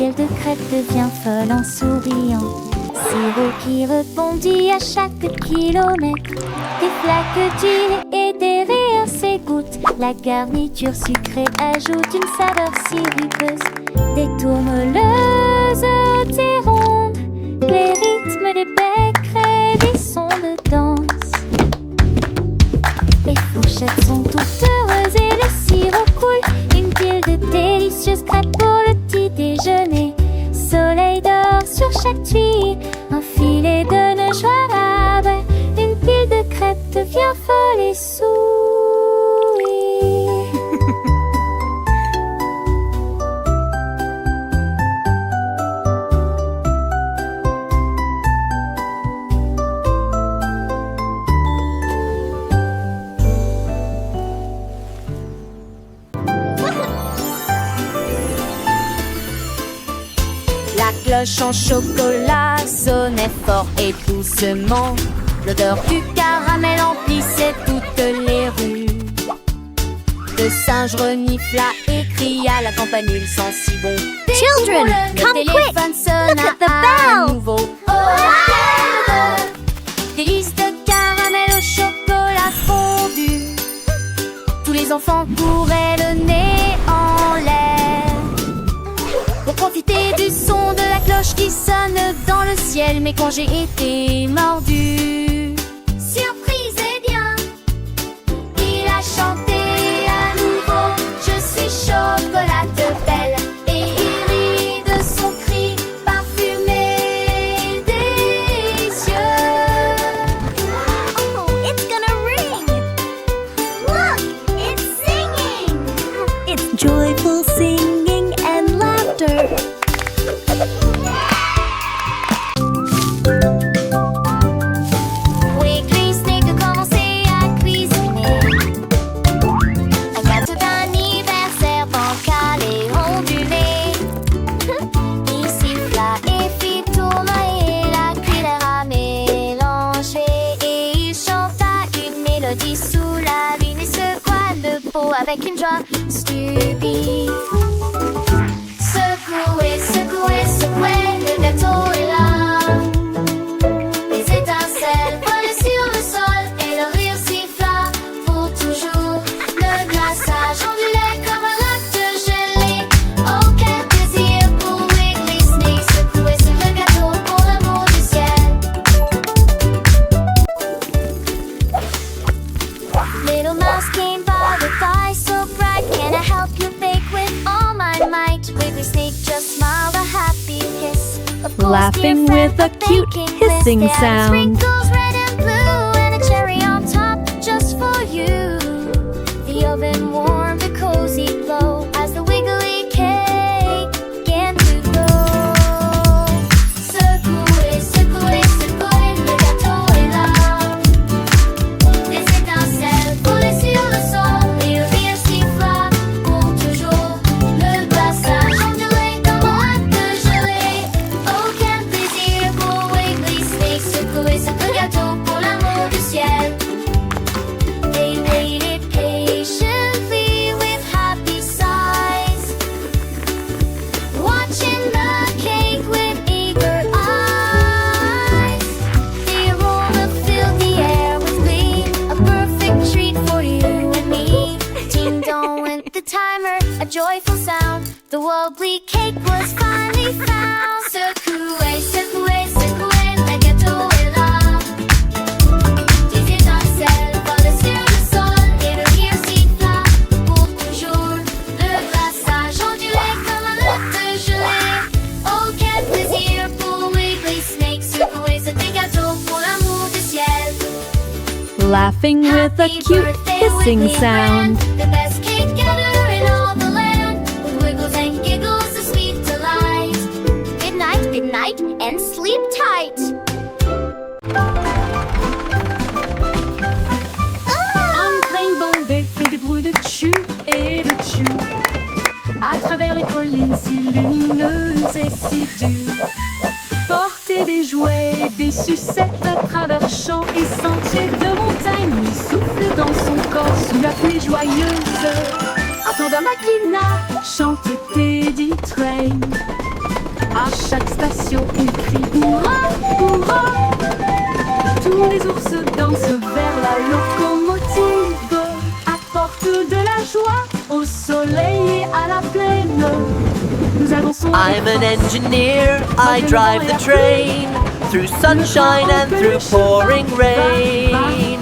pile de crêpes devient folle en souriant. Sirop qui rebondit à chaque kilomètre. Des flaques d'huile et des rires s'égouttent. La garniture sucrée ajoute une saveur sirupeuse. Des tourmeleuses, des rondes, les rythmes des becs créent des sons de danse. Les fourchettes sont toutes heureuses et le sirop coule. Une pile de délicieuses crêpes pour le petit déjeuner. Soleil dort sur chaque tuyau, un filet de nœuds joie rabais. Une pile de crêpes devient folle et sourit. La cloche en chocolat sonnait fort et doucement. L'odeur du caramel emplissait toutes les rues. Le singe renifla et cria, la campanule sent si bon. Children, come le quick! téléphone sonna Look at the à bell! nouveau. Oh, délices de caramel au chocolat fondu. Tous les enfants couraient le nez en l'air pour profiter du son de la cloche qui sonne dans le ciel. Mais quand j'ai été mordu, surprise et bien, il a chanté à nouveau. Je suis chocolat belle, et il rit de son cri parfumé délicieux. Oh, it's gonna ring! Look, it's singing! It's joyful singing and laughter. Wiggly Snake a commencé à cuisiner un gâteau d'anniversaire bancal et ondulé. Il siffla et fit tournoyer la cuillère à mélanger. Et il chanta une mélodie sous la lune et secoua le pot avec une joie stupide. Secouez, secouez, secouez, le gâteau est là. Les étincelles volaient sur le sol et le rire siffla pour toujours. Le glaçage ondulait comme un lac de gelée. Oh, quel plaisir pour Wiggly Snake. Secouer sur le gâteau pour l'amour du ciel. Little mouse came by with eyes so bright. Can I help you bake with all my might? Wiggly Snake just smiled a happy kiss. Of course, Laughing dear friend, with a but cute baking hissing bliss. There are sound. sprinkles red and blue and a cherry on top just for you. The oven warmed a cozy glow as the wiggly cake began to glow. Secouez, secouez, secouez, le gâteau est là. Les étincelles volaient sur le sol et le rire siffla pour toujours. Le glaçage ondulait comme un lac de gelée. Oh, quel plaisir pour Wiggly Snake. Secouer ce gâteau pour l'amour du ciel. They waited patiently with happy sighs, watching the cake with eager eyes. The aroma filled the air with glee, a perfect treat for you and me. Ding dong went the timer, a joyful sound. The wobbly cake was finally found. Secouez, secouez, secouez, le gâteau est là. Les étincelles volent sur le sol et le rire siffla pour toujours. Le glaçage ondulait comme un lac de gelée. Oh, quel plaisir pour Wiggly Snake. Secouer ce gâteau pour l'amour du ciel. Laughing with a Happy cute birthday, hissing Wiggly sound. friend. The best cake ever in all the land. With wiggles and giggles, a sweet delight. Good night, and sleep tight. Un train bombé fait des bruits de tchu et de tchu. À travers les collines si lumineuses et si dures. Porter des jouets, des sucettes à travers champs et sentiers de montagne. Lui souffle dans son corps sous la pluie joyeuse. Entendre Mackina chanter Teddy Train. À chaque station, ils crient hurrah, hurrah. Tous les ours dansent vers la locomotive, apportent de la joie au soleil et à la plaine. Nous avançons. I'm an engineer, I drive the train through sunshine and through pouring rain.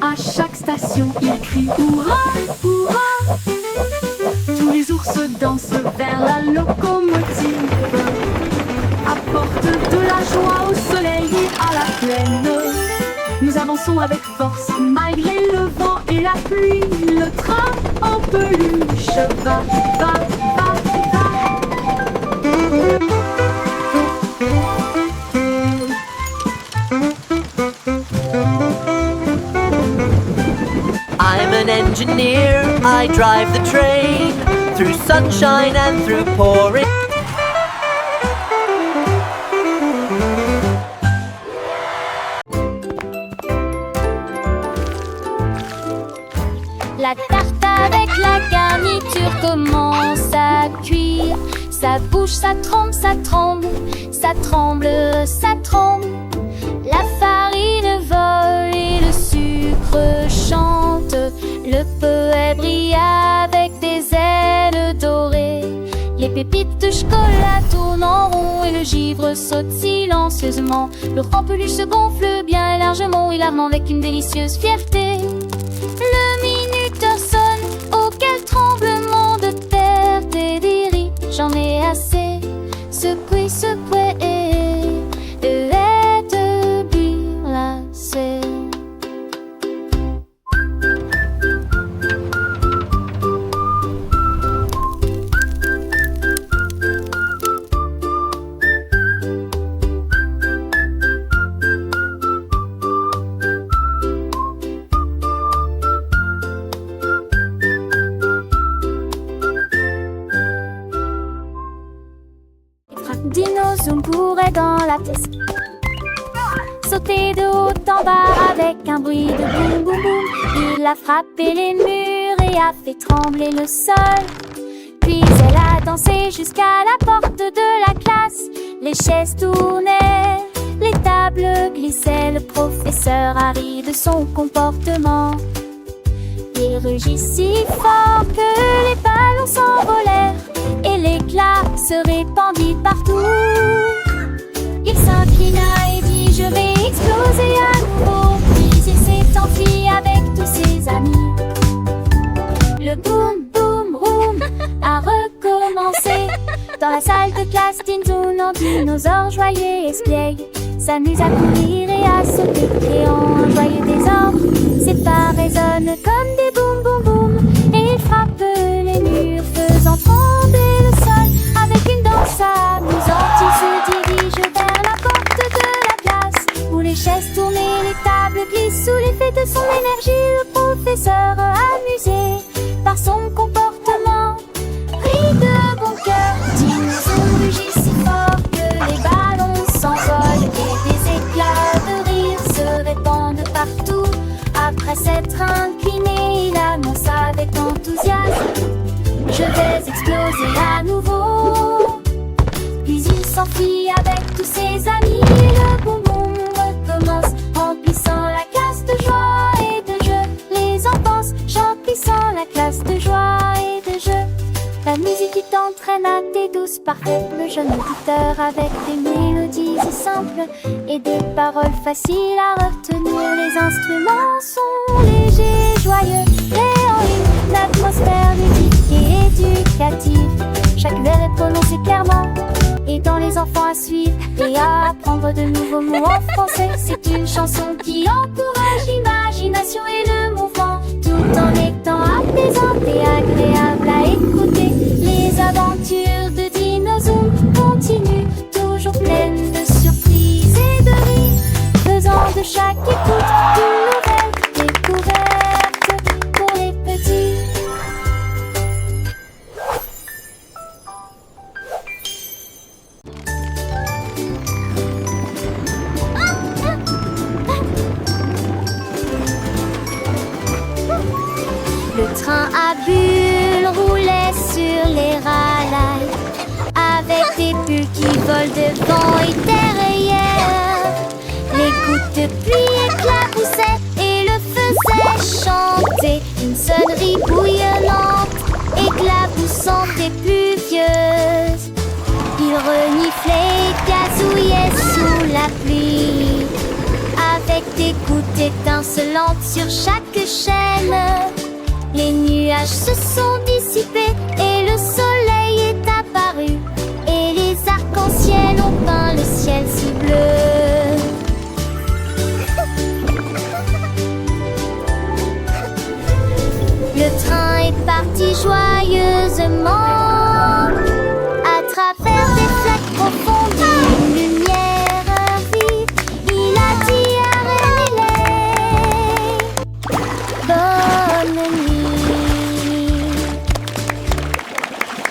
À chaque station, ils crient hurrah, hurrah. Tous les ours dansent vers la locomotive, apportent de la joie au soleil et à la plaine. Nous avançons avec force, malgré le vent et la pluie. Le train en peluche va, va, va, va. I'm an engineer, I drive the train through sunshine and through pouring. La tarte avec la garniture commence à cuire. Ça bouge, ça tremble, ça tremble, ça tremble, ça tremble. La farine vole et le sucre chante. Le poète brille avec des ailes dorées. Les pépites de chocolat tournent en rond et le givre saute silencieusement. Le rang peluche se gonfle bien largement, il arme avec une délicieuse fierté. Le minuteur sonne, auquel tremblement de terre dédérie. J'en ai assez, secoué, secoué de être glacée. Dino courait dans la pièce, sautait de haut en bas avec un bruit de boum boum boum. Il a frappé les murs et a fait trembler le sol. Puis elle a dansé jusqu'à la porte de la classe. Les chaises tournaient, les tables glissaient. Le professeur a ri de son comportement. Il rugit si fort que les ballons s'envolèrent et l'éclat se répandit partout. Il s'inclina et dit: je vais exploser à nouveau. Puis il s'est enfui avec tous ses amis. Le boum boum boum a recommencé. Dans la salle de classe, Tintoun en dinosaure joyeux espiègle s'amuse à courir et à sauter, créant un joyeux désordre. Ses pas résonnent comme des boum boum boum et il frappe les murs, faisant trembler le sol. Avec une danse amusante, il se dirige vers la porte de la classe où les chaises tournent et les tables glissent. Sous l'effet de son énergie, le professeur, amusé par son comportement, rit de bon cœur. Dinosaure rugit si fort que les ballons s'envolent et des éclats de rire se répandent partout. Après s'être incliné, il annonce avec enthousiasme: je vais exploser à nouveau. Puis il s'enfuit avec tous ses amis et le boum boum recommence, remplissant la classe de joie et de jeu. Les enfants remplissant la classe de joie et de jeu. La musique qui t'entraîne à tes douces parfaits. Le jeune auditeur avec des mélodies si simples et des paroles faciles à retenir. Les instruments sont légers, joyeux, créant une atmosphère ludique et éducative. Chaque vers est prononcé clairement, aidant les enfants à suivre et à apprendre apprendre de nouveaux mots en français. C'est une chanson qui encourage l'imagination et le mouvement, tout en étant apaisante et agréable à écouter. Les aventures de Dinozoom continuent, toujours pleines de surprises et de rires, faisant de chaque écoute une nouvelle découverte pour les petits. Le train à bulles roulait sur les rails, avec des bulles qui volent devant et derrière. Les gouttes de pluie éclaboussaient et le faisaient chanter. Une sonnerie bouillonnante, éclaboussante et pluvieuse. Il reniflait et gazouillait sous la pluie, avec des gouttes étincelantes sur chaque chaîne. Les nuages se sont dissipés et le soleil